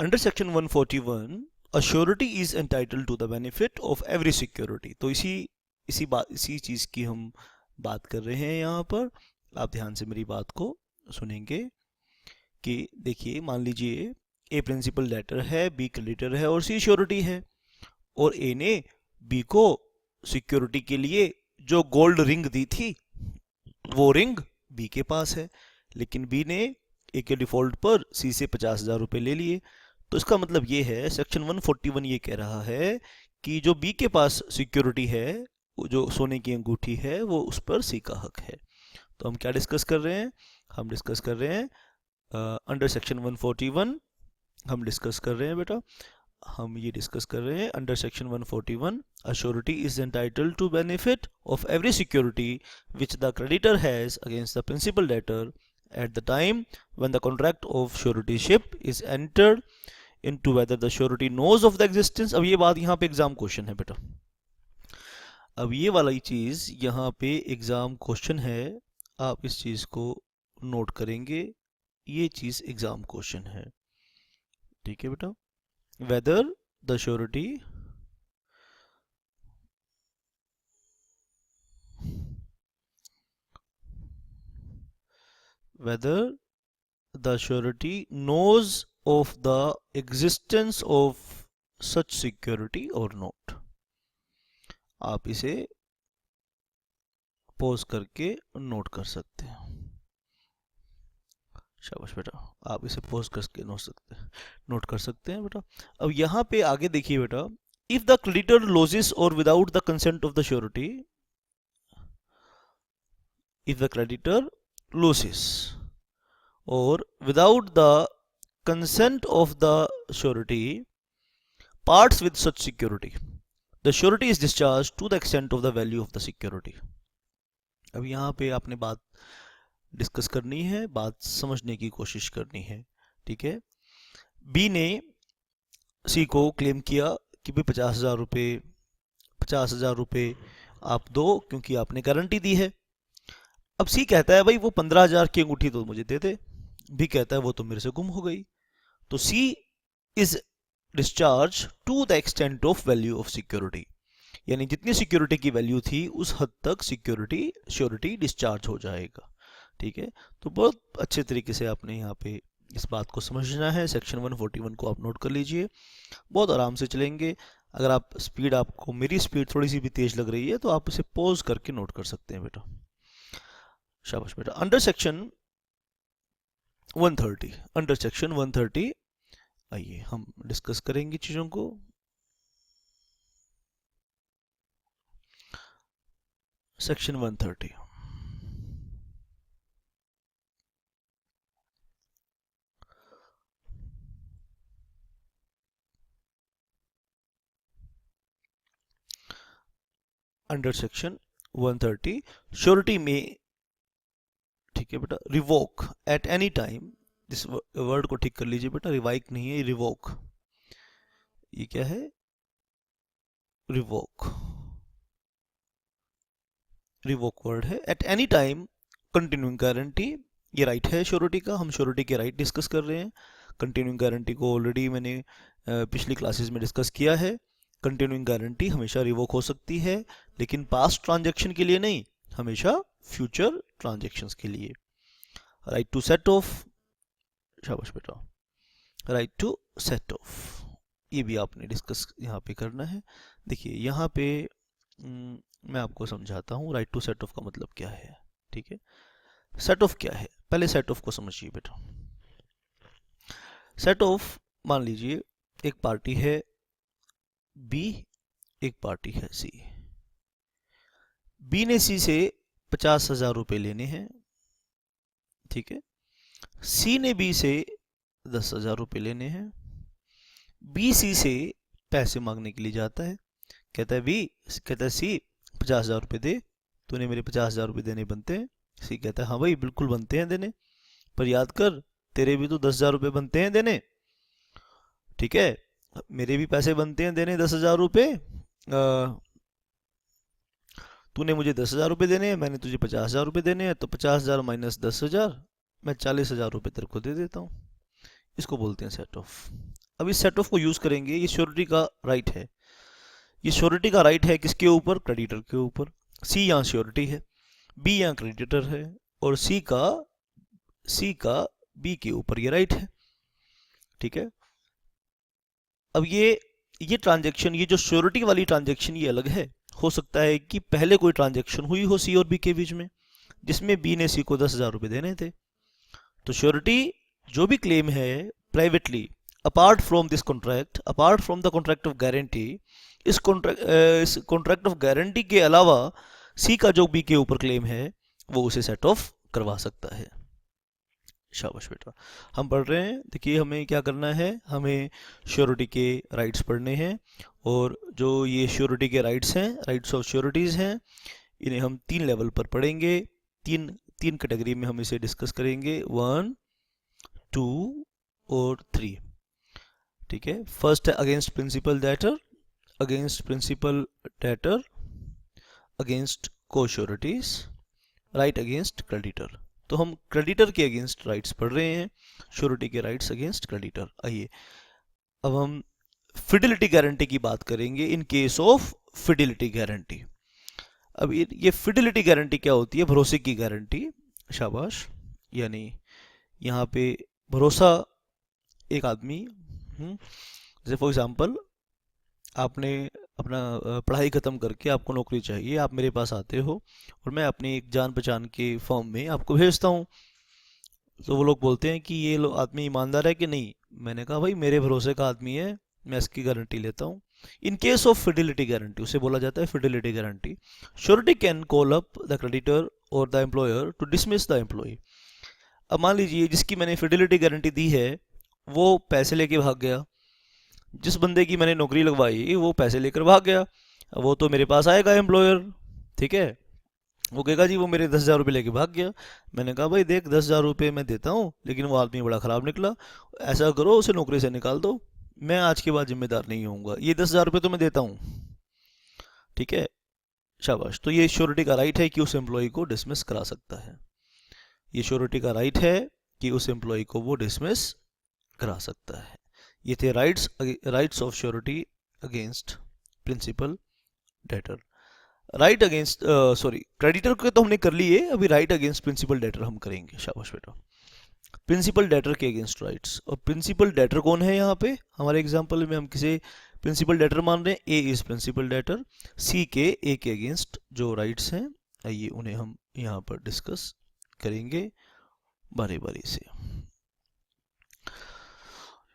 Under section 141 a surety is entitled to the benefit of every security। तो इसी चीज़ की हम बात कर रहे हैं यहाँ पर। आप ध्यान से मेरी बात को सुनेंगे कि देखिए, मान लीजिए ए प्रिंसिपल डेटर है, बी क्रेडिटर है और सी श्योरिटी है, और ए ने बी को सिक्योरिटी के लिए जो गोल्ड रिंग दी थी वो रिंग बी के पास है, लेकिन बी ने ए के डिफॉल्ट पर सी से 50,000 रुपये ले लिए। तो इसका मतलब ये है, सेक्शन 141 ये कह रहा है कि जो बी के पास सिक्योरिटी है, जो सोने की अंगूठी है, वो उस पर सी का हक है। तो हम क्या डिस्कस कर रहे हैं? हम डिस्कस कर रहे हैं अंडर सेक्शन 141 हम डिस्कस कर रहे हैं बेटा, हम ये डिस्कस कर रहे हैं under section 141 a surety is entitled to benefit of every security which the creditor has against the principal debtor at the time when the contract of suretyship is entered into, whether the surety knows of the existence। अब ये बात यहाँ पे exam question है बेटा, अब ये वाला चीज़ यहाँ पे एग्जाम क्वेश्चन है, आप इस चीज़ को नोट करेंगे, ये चीज़ एग्जाम क्वेश्चन है, ठीक है बेटा। whether the surety knows of the existence of such security or not। आप इसे पॉज करके नोट कर सकते हैं, शाबाश बेटा, आप इसे पॉज करके नोट कर सकते हैं बेटा। अब यहाँ पे आगे देखिए बेटा, इफ द क्रेडिटर लॉसेस और without the consent of the surety, if the creditor loses or without the consent of the surety parts with such security, the surety is discharged to the extent of the value of the security। अब यहाँ पे आपने बात discuss करनी है, बात समझने की कोशिश करनी है, ठीक है। बी ने सी को क्लेम किया कि भाई 50,000 रुपये आप दो क्योंकि आपने गारंटी दी है। अब सी कहता है भाई वो 15,000 की अंगूठी तो मुझे दे दे, बी कहता है वो तो मेरे से गुम हो गई। तो she is discharge to the extent of value of security, यानी जितनी सिक्योरिटी की वैल्यू थी उस हद तक श्योरिटी डिस्चार्ज हो जाएगा, ठीक है। तो बहुत अच्छे तरीके से आपने यहाँ पे इस बात को समझना है। सेक्शन 141 को आप नोट कर लीजिए, बहुत आराम से चलेंगे। अगर आपको मेरी स्पीड थोड़ी सी भी तेज लग रही है तो आप इसे पॉज करके नोट कर सकते हैं बेटा, शाबाश बेटा। अंडर सेक्शन 130 आइए हम डिस्कस करेंगे चीजों को। सेक्शन 130 अंडर सेक्शन 130 श्योरिटी में, ठीक है बेटा, रिवोक एट एनी टाइम, इस वर्ड को ठीक कर लीजिए बेटा, रिवाइक नहीं है, रिवोक। ये क्या है? रिवोक वर्ड है। At any time continuing guarantee, ये राइट है श्योरिटी का, हम श्योरिटी के राइट डिस्कस कर रहे हैं। कंटिन्यूइंग गारंटी को ऑलरेडी मैंने पिछली क्लासेस में डिस्कस किया है। कंटिन्यूइंग गारंटी हमेशा रिवोक हो सकती है, लेकिन पास्ट ट्रांजैक्शन के लिए नहीं, हमेशा फ्यूचर ट्रांजैक्शंस के लिए। राइट टू सेट ऑफ, शाबाश बेटा, राइट टू सेट ऑफ, ये भी आपने डिस्कस यहाँ पे करना है। देखिए यहाँ पे मैं आपको समझाता हूँ राइट टू सेट ऑफ का मतलब क्या है, ठीक है। सेट ऑफ क्या है, पहले सेट ऑफ को समझिए बेटा। सेट ऑफ, मान लीजिए एक पार्टी है बी, एक पार्टी है सी। बी ने सी से 50,000 रुपये लेने हैं, ठीक है। सी ने बी से 10,000 रुपये लेने हैं। बी सी से पैसे मांगने के लिए जाता है, कहता है सी 50,000 रुपये दे, तूने मेरे 50,000 रुपये देने बनते हैं। सी कहता है हाँ भाई बिल्कुल बनते हैं देने, पर याद कर तेरे भी तो 10,000 रुपये बनते हैं देने, ठीक है, मेरे भी पैसे बनते हैं देने 10,000 रुपये। तूने मुझे 10,000 रुपये देने हैं, मैंने तुझे 50,000 रुपये देने हैं, तो 50,000 माइनस 10,000, मैं 40,000 रुपये तेरे को दे देता हूँ। इसको बोलते हैं सेट ऑफ। अब इस सेट ऑफ को यूज करेंगे, ये श्योरिटी का राइट है, ये श्योरिटी का राइट है किसके ऊपर, क्रेडिटर के ऊपर। सी यहाँ श्योरिटी है, बी यहाँ क्रेडिटर है, और सी का बी के ऊपर ये राइट है, ठीक है। अब ये ट्रांजैक्शन, ये जो श्योरिटी वाली ट्रांजैक्शन ये अलग है। हो सकता है कि पहले कोई ट्रांजैक्शन हुई हो सी और बी के बीच में, जिसमें बी ने सी को 10,000 रुपये देने थे। तो श्योरिटी जो भी क्लेम है privately, apart from this contract, apart from the contract of guarantee, इस कॉन्ट्रैक्ट ऑफ गारंटी के अलावा सी का जो बी के ऊपर क्लेम है वो उसे सेट ऑफ करवा सकता है। शाबाश बेटा, हम पढ़ रहे हैं। देखिए हमें क्या करना है, हमें श्योरिटी के राइट्स पढ़ने हैं, और जो ये श्योरिटी के राइट्स हैं, राइट्स ऑफ श्योरिटीज़ हैं, इन्हें हम 3 लेवल पर पढ़ेंगे। तीन कैटेगरी में हम इसे डिस्कस करेंगे, 1, 2 और 3, ठीक है। फर्स्ट है against principal debtor, against principal debtor, against को श्योरिटीज, राइट अगेंस्ट क्रेडिटर। तो हम क्रेडिटर के अगेंस्ट राइट्स पढ़ रहे हैं, श्योरिटी के राइट्स अगेंस्ट क्रेडिटर। आइए अब हम फिडिलिटी गारंटी की बात करेंगे इन केस ऑफ फिडिलिटी गारंटी। अब ये फिडिलिटी गारंटी क्या होती है, भरोसे की गारंटी। शाबाश, यानी यहाँ पे भरोसा एक आदमी, जैसे फॉर एग्जांपल आपने अपना पढ़ाई ख़त्म करके आपको नौकरी चाहिए, आप मेरे पास आते हो और मैं अपनी एक जान पहचान के फॉर्म में आपको भेजता हूँ। तो वो लोग बोलते हैं कि ये आदमी ईमानदार है कि नहीं। मैंने कहा भाई मेरे भरोसे का आदमी है, मैं इसकी गारंटी लेता हूँ। In case of fidelity guarantee, उसे बोला जाता है fidelity guarantee. Surety can call up the creditor और the employer to dismiss the employee. अब मान लीजिए जिसकी मैंने फिडिलिटी गारंटी दी है वो पैसे लेके भाग गया, जिस बंदे की मैंने नौकरी लगवाई वो पैसे लेकर भाग गया। वो तो मेरे पास आएगा एम्प्लॉयर, ठीक है, वो कहेगा जी वो मेरे 10,000 रुपये लेके भाग गया। मैंने कहा भाई देख 10,000 रुपये मैं देता हूँ, लेकिन वो आदमी बड़ा ख़राब निकला, ऐसा करो उसे नौकरी से निकाल दो, मैं आज के बाद जिम्मेदार नहीं होऊंगा, ये 10,000 रुपये तो मैं देता हूँ, ठीक है। शाबाश, तो ये श्योरिटी का राइट है कि उस एम्प्लॉय को डिसमिस करा सकता है। ये श्योरिटी का राइट है कि उस एम्प्लॉय को वो डिसमिस करा सकता है। ये थे rights of surety against principal debtor. Right against creditor के तो हमने कर लिए, अभी राइट अगेंस्ट प्रिंसिपल डेटर हम करेंगे। शाबाश बेटा, प्रिंसिपल डेटर के अगेंस्ट राइट्स। और प्रिंसिपल डेटर कौन है यहाँ पे, हमारे एग्जांपल में हम किसे प्रिंसिपल डेटर मान रहे हैं, ए इज प्रिंसिपल डेटर। सी के ए के अगेंस्ट जो राइट्स हैं, आइए उन्हें हम यहाँ पर डिस्कस करेंगे बारी बारी से।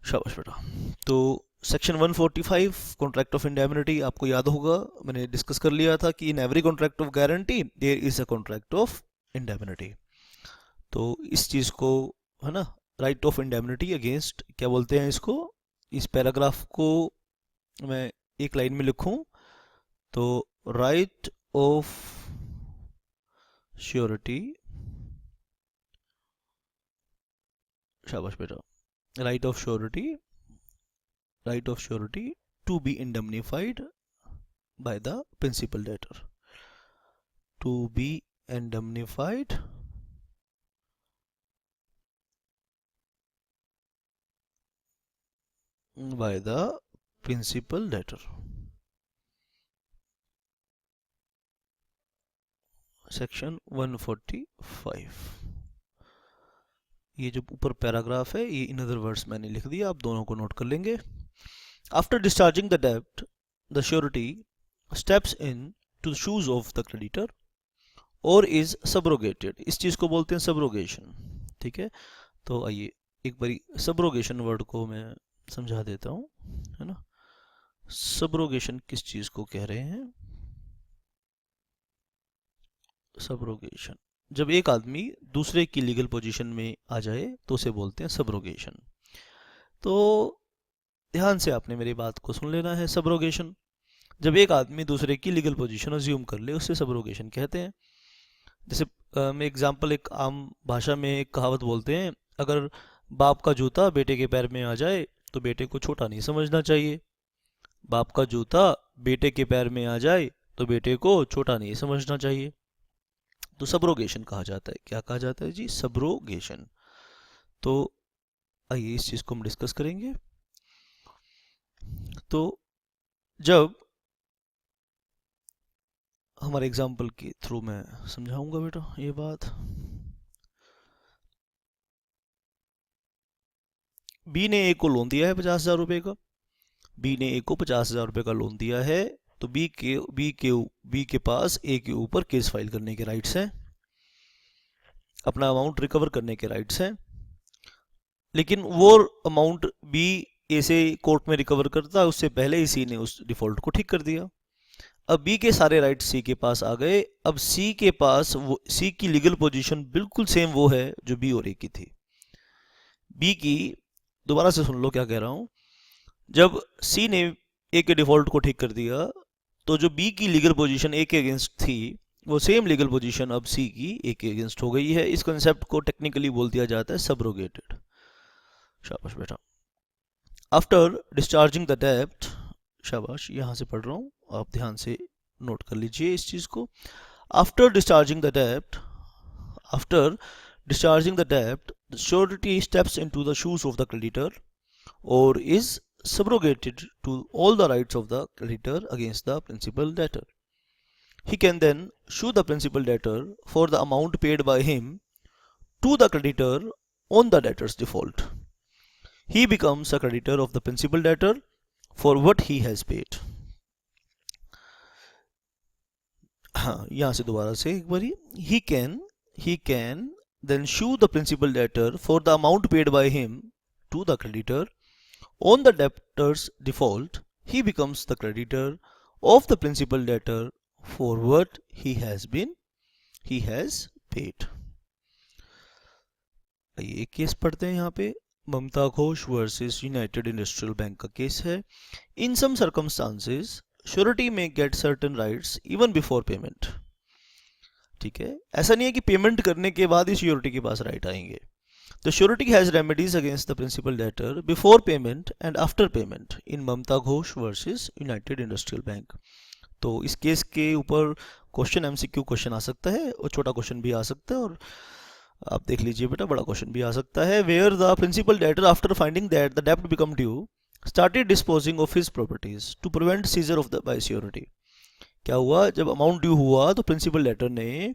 शाबाश बेटा, तो सेक्शन 145 कॉन्ट्रैक्ट ऑफ इंडेमनिटी आपको याद होगा, मैंने डिस्कस कर लिया था कि in every contract of guarantee there is a contract of indemnity. तो इस चीज़ को है ना, राइट ऑफ इंडेमनिटी अगेंस्ट क्या बोलते हैं इसको। इस पैराग्राफ को मैं एक लाइन में लिखूं तो राइट ऑफ श्योरिटी, शाबाश बेटा, right of surety to be indemnified by the principal debtor, to be indemnified by the principal debtor। Section 145, ये जो ऊपर पैराग्राफ है ये इन अदर वर्ड्स मैंने लिख दिया, आप दोनों को नोट कर लेंगे। आफ्टर डिस्चार्जिंग द डेब्ट the surety steps in to the shoes of the creditor और इज सबरोगेटेड। इस चीज़ को बोलते हैं सबरोगेशन, ठीक है। तो आइए एक बारी सबरोगेशन वर्ड को मैं समझा देता हूँ, है ना। सबरोगेशन किस चीज़ को कह रहे हैं, सबरोगेशन जब एक आदमी दूसरे की लीगल पोजीशन में आ जाए तो उसे बोलते हैं सबरोगेशन। तो ध्यान से आपने मेरी बात को सुन लेना है। सबरोगेशन जब एक आदमी दूसरे की लीगल पोजीशन अज्यूम कर ले उसे सबरोगेशन कहते हैं। जैसे मैं एग्जांपल, एक आम भाषा में एक कहावत बोलते हैं, अगर बाप का जूता बेटे के पैर में आ जाए तो बेटे को छोटा नहीं समझना चाहिए। बाप का जूता बेटे के पैर में आ जाए तो बेटे को छोटा नहीं समझना चाहिए। तो सबरोगेशन कहा जाता है। क्या कहा जाता है जी, सबरोगेशन। तो आइए इस चीज़ को हम डिस्कस करेंगे। तो जब हमारे एग्जाम्पल के थ्रू मैं समझाऊंगा बेटा ये बात। बी ने ए को लोन दिया है 50,000 रुपये का। बी ने ए को 50,000 रुपये का लोन दिया है, तो बी के पास ए के ऊपर केस फाइल करने के राइट्स हैं, अपना अमाउंट रिकवर करने के राइट्स हैं। लेकिन वो अमाउंट बी ए से कोर्ट में रिकवर करता है उससे पहले ही सी ने उस डिफॉल्ट को ठीक कर दिया। अब बी के सारे राइट्स सी के पास आ गए। अब सी के पास सी की लीगल पोजीशन बिल्कुल सेम वो है जो बी और ए की थी। बी की, दोबारा से सुन लो क्या कह रहा हूं, जब सी ने ए के डिफॉल्ट को ठीक कर दिया तो जो बी की लीगल पोजीशन ए के अगेंस्ट थी वो सेम लीगल पोजीशन अब सी की ए के अगेंस्ट हो गई है। इस कंसेप्ट को टेक्निकली बोल दिया जाता है सबरोगेटेड। शाबाश बेटा। आफ्टर डिस्चार्जिंग द डेब्ट, शाबाश, यहां से पढ़ रहा हूं, आप ध्यान से नोट कर लीजिए इस चीज को। आफ्टर डिस्चार्जिंग द डेब्ट, after discharging the debt, the surety steps into the shoes of the creditor or is subrogated to all the rights of the creditor against the principal debtor. He can then sue the principal debtor for the amount paid by him to the creditor on the debtor's default. He becomes a creditor of the principal debtor for what he has paid. हाँ, यहाँ से दोबारा से एक बारी, he can then sue the principal debtor for the amount paid by him to the creditor on the debtor's default. He becomes the creditor of the principal debtor for what he has paid. एक case पढ़ते हैं यहाँ पे, Mamata Ghosh versus United industrial Bank का case है। In some circumstances, surety may get certain rights even before payment. ठीक है, ऐसा नहीं है कि पेमेंट करने के बाद ही श्योरिटी के पास राइट आएंगे। The surety has remedies against the principal debtor before payment and after payment in Mamata Ghosh versus United industrial bank. तो इस केस के ऊपर क्वेश्चन एमसीक्यू क्वेश्चन आ सकता है और छोटा क्वेश्चन भी आ सकता है, और आप देख लीजिए बेटा बड़ा क्वेश्चन भी आ सकता है। Where the principal debtor after finding that the डेब्ट become due started disposing of his properties to prevent seizure of the by surety. क्या हुआ, जब अमाउंट ड्यू हुआ तो प्रिंसिपल डेटर ने,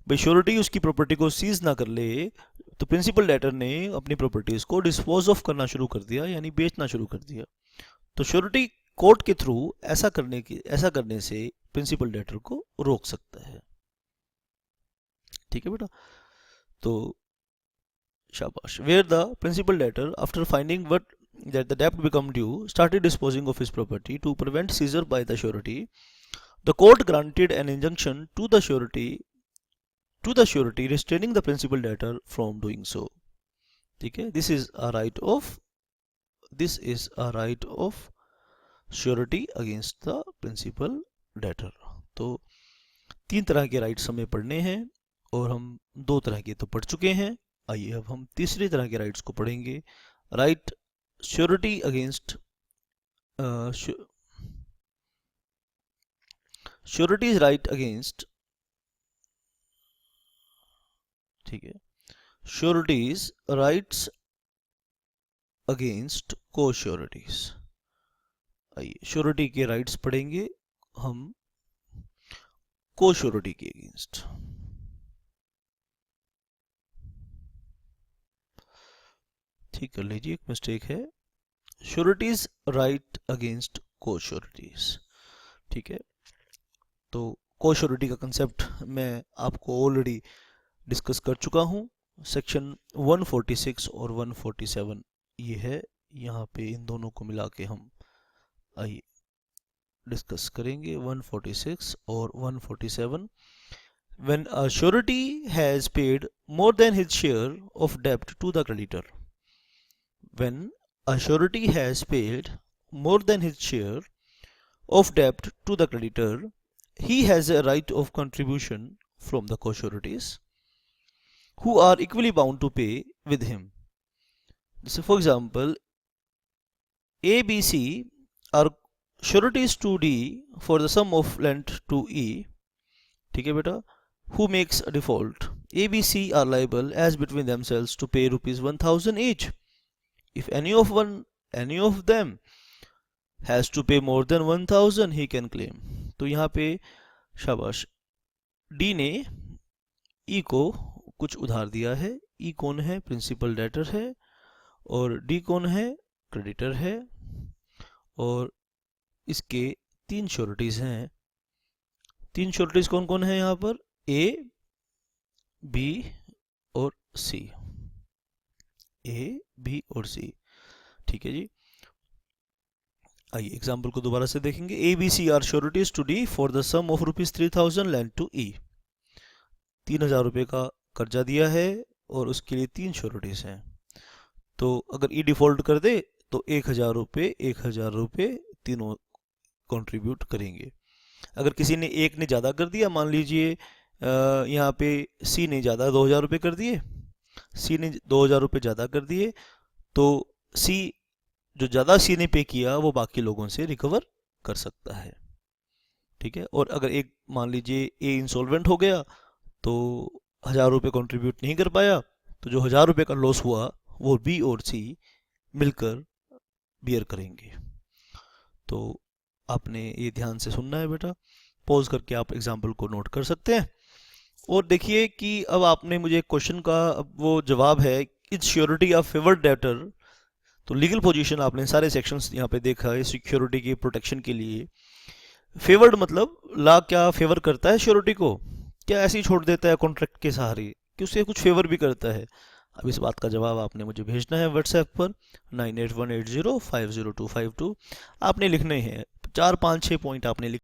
भाई श्योरिटी उसकी प्रॉपर्टी को सीज ना कर ले, तो प्रिंसिपल डेटर ने अपनी प्रॉपर्टीज को डिस्पोज ऑफ करना शुरू कर दिया, यानी बेचना शुरू कर दिया। तो श्योरिटी कोर्ट के थ्रू ऐसा करने से प्रिंसिपल डेटर को रोक सकता है। ठीक है बेटा, तो शाबाश। Where the principal debtor after finding that the debt become due started disposing of his property to prevent seizure by the surety, the court granted an injunction to the surety restraining the principal debtor from doing so. ठीक है, this is a right of surety against the principal debtor. तो 3 तरह के rights हमें पढ़ने हैं और हम 2 तरह के तो पढ़ चुके हैं। आइए अब हम तीसरी तरह के राइट्स को पढ़ेंगे। Right surety against surety is right against, ठीक है, श्योरिटीज राइट्स अगेंस्ट को श्योरिटीज। आइए श्योरिटी के राइट्स पढ़ेंगे हम को श्योरिटी के अगेंस्ट। ठीक कर लीजिए, एक मिस्टेक है, श्योरिटीज राइट अगेंस्ट को श्योरिटीज। ठीक है, तो को श्योरिटी का कंसेप्ट मैं आपको ऑलरेडी डिस्कस कर चुका हूं। सेक्शन 146 और 147 ये है, यहाँ पे इन दोनों को मिला के हम आइए डिस्कस करेंगे 146 और 147। When a surety has paid more than his share of debt to the creditor, when a surety has paid more than his share of debt to the creditor, he has a right of contribution from the co-sureties who are equally bound to pay with him. So, for example, A, B, C are sureties to D for the sum of lent to E. ठीक है बेटा, who makes a default. A, B, C are liable as between themselves to pay rupees 1,000 each. If any of them has to pay more than 1000 he can claim. तो यहाँ पे शाबाश, D ने ई को कुछ उधार दिया है। ई कौन है? प्रिंसिपल डेटर है। और डी कौन है? क्रेडिटर है। और इसके 3 श्योरिटीज हैं। 3 श्योरिटीज कौन कौन है यहाँ पर? ए, बी और सी। ए, बी और सी। ठीक है जी। आइए एग्जाम्पल को दोबारा से देखेंगे। A, B, C are sureties to D for the sum of ₹3000 lent to E. 3000 रुपये का कर्जा दिया है और उसके लिए 3 श्योरिटीज हैं। तो अगर ई डिफॉल्ट कर दे तो 1000 रुपये तीनों कंट्रीब्यूट करेंगे। अगर किसी ने एक ने ज़्यादा कर दिया, मान लीजिए यहाँ पे सी ने ज़्यादा 2000 रुपये कर दिए, सी ने 2000 रुपये ज़्यादा कर दिए, तो सी जो ज़्यादा सी ने पे किया वो बाकी लोगों से रिकवर कर सकता है। ठीक है। और अगर एक मान लीजिए ए इंसॉल्वेंट हो गया तो 1000 रुपये कंट्रीब्यूट नहीं कर पाया, तो जो 1000 रुपये का लॉस हुआ वो बी और सी मिलकर बियर करेंगे। तो आपने ये ध्यान से सुनना है बेटा। पॉज करके आप एग्जाम्पल को नोट कर सकते हैं। और देखिए कि अब आपने मुझे क्वेश्चन का वो जवाब है, is surety of favoured debtor. तो लीगल पोजीशन आपने सारे सेक्शंस यहाँ पे देखा है सिक्योरिटी की प्रोटेक्शन के लिए। फेवर्ड मतलब लॉ क्या फेवर करता है श्योरिटी को? क्या ऐसे ही छोड़ देता है कॉन्ट्रैक्ट के सहारे, कि उसे कुछ फेवर भी करता है? अब इस बात का जवाब आपने मुझे भेजना है व्हाट्सएप पर 9818050252। आपने लिखने हैं 4 5 6 पॉइंट आपने लिख